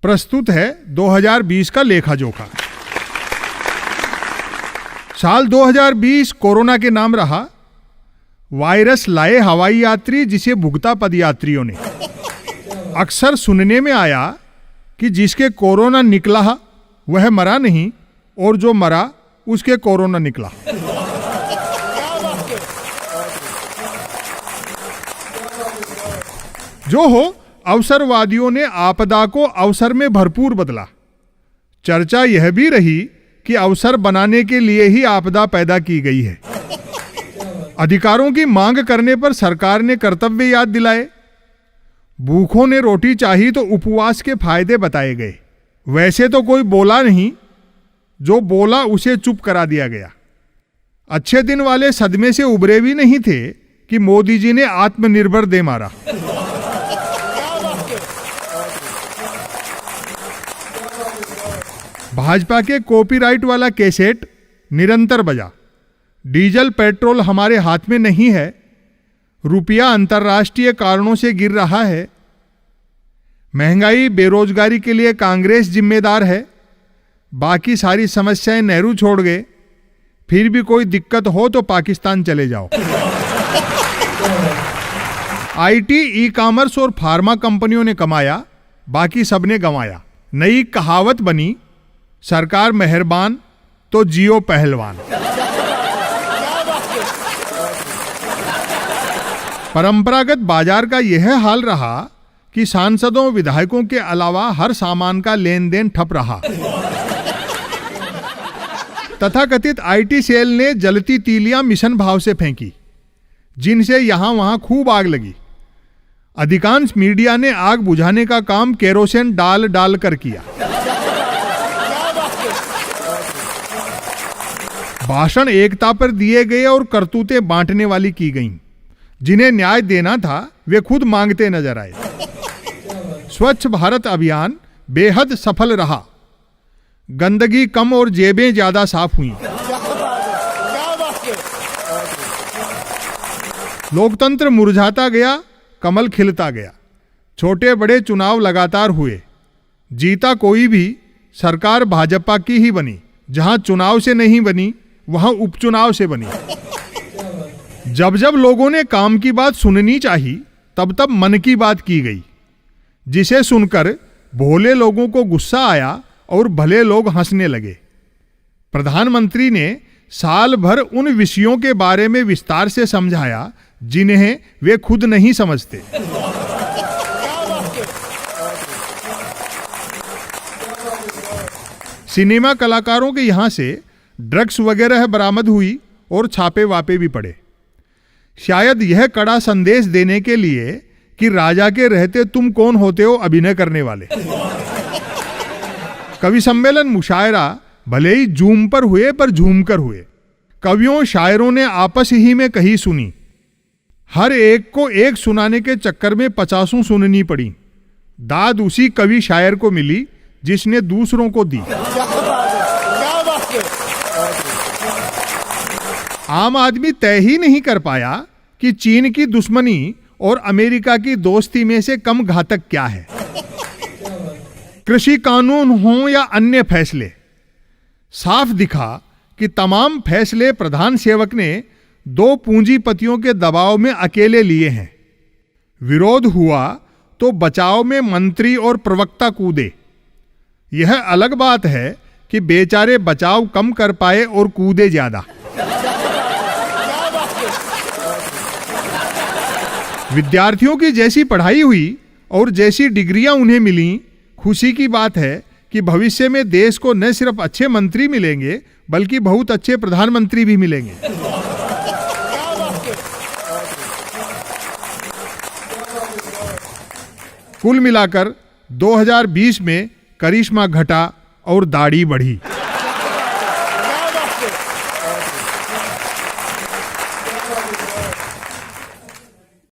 प्रस्तुत है 2020 का लेखा जोखा। साल 2020 कोरोना के नाम रहा। वायरस लाए हवाई यात्री जिसे भुगता पदयात्रियों ने। अक्सर सुनने में आया कि जिसके कोरोना निकला वह मरा नहीं और जो मरा उसके कोरोना निकला। जो हो, अवसरवादियों ने आपदा को अवसर में भरपूर बदला। चर्चा यह भी रही कि अवसर बनाने के लिए ही आपदा पैदा की गई है। अधिकारों की मांग करने पर सरकार ने कर्तव्य याद दिलाए। भूखों ने रोटी चाही तो उपवास के फायदे बताए गए। वैसे तो कोई बोला नहीं, जो बोला उसे चुप करा दिया गया। अच्छे दिन वाले सदमे से उबरे भी नहीं थे कि मोदी जी ने आत्मनिर्भर दे मारा। भाजपा के कॉपीराइट वाला कैसेट निरंतर बजा। डीजल पेट्रोल हमारे हाथ में नहीं है, रुपया अंतर्राष्ट्रीय कारणों से गिर रहा है। महंगाई बेरोजगारी के लिए कांग्रेस जिम्मेदार है, बाकी सारी समस्याएं नेहरू छोड़ गए। फिर भी कोई दिक्कत हो तो पाकिस्तान चले जाओ। आईटी, ई कॉमर्स और फार्मा कंपनियों ने कमाया, बाकी सबने गंवाया। नई कहावत बनी, सरकार मेहरबान तो जियो पहलवान। परंपरागत बाजार का यह हाल रहा कि सांसदों विधायकों के अलावा हर सामान का लेन देन ठप रहा। तथाकथित आईटी सेल ने जलती तीलियां मिशन भाव से फेंकी, जिनसे यहां वहां खूब आग लगी। अधिकांश मीडिया ने आग बुझाने का काम केरोसिन डाल डाल कर किया। भाषण एकता पर दिए गए और करतूतें बांटने वाली की गईं। जिन्हें न्याय देना था वे खुद मांगते नजर आए। स्वच्छ भारत अभियान बेहद सफल रहा। गंदगी कम और जेबें ज्यादा साफ हुई। लोकतंत्र मुरझाता गया, कमल खिलता गया। छोटे बड़े चुनाव लगातार हुए। जीता कोई भी, सरकार भाजपा की ही बनी। जहां चुनाव से नहीं बनी वहां उपचुनाव से बनी। जब जब लोगों ने काम की बात सुननी चाहिए, तब तब मन की बात की गई, जिसे सुनकर भोले लोगों को गुस्सा आया और भले लोग हंसने लगे। प्रधानमंत्री ने साल भर उन विषयों के बारे में विस्तार से समझाया जिन्हें वे खुद नहीं समझते। सिनेमा कलाकारों के यहां से ड्रग्स वगैरह बरामद हुई और छापे वापे भी पड़े। शायद यह कड़ा संदेश देने के लिए कि राजा के रहते तुम कौन होते हो अभिनय करने वाले। कवि सम्मेलन मुशायरा भले ही जूम पर हुए पर झूम कर हुए। कवियों शायरों ने आपस ही में कही सुनी। हर एक को एक सुनाने के चक्कर में 50 सुननी पड़ी। दाद उसी कवि शायर को मिली जिसने दूसरों को दी। आम आदमी तय ही नहीं कर पाया कि चीन की दुश्मनी और अमेरिका की दोस्ती में से कम घातक क्या है। कृषि कानून हो या अन्य फैसले, साफ दिखा कि तमाम फैसले प्रधान सेवक ने 2 पूंजीपतियों के दबाव में अकेले लिए हैं। विरोध हुआ तो बचाव में मंत्री और प्रवक्ता कूदे। यह अलग बात है कि बेचारे बचाव कम कर पाए और कूदे ज्यादा। विद्यार्थियों की जैसी पढ़ाई हुई और जैसी डिग्रियां उन्हें मिली, खुशी की बात है कि भविष्य में देश को न सिर्फ अच्छे मंत्री मिलेंगे बल्कि बहुत अच्छे प्रधानमंत्री भी मिलेंगे। कुल मिलाकर 2020 में करिश्मा घटा और दाढ़ी बढ़ी।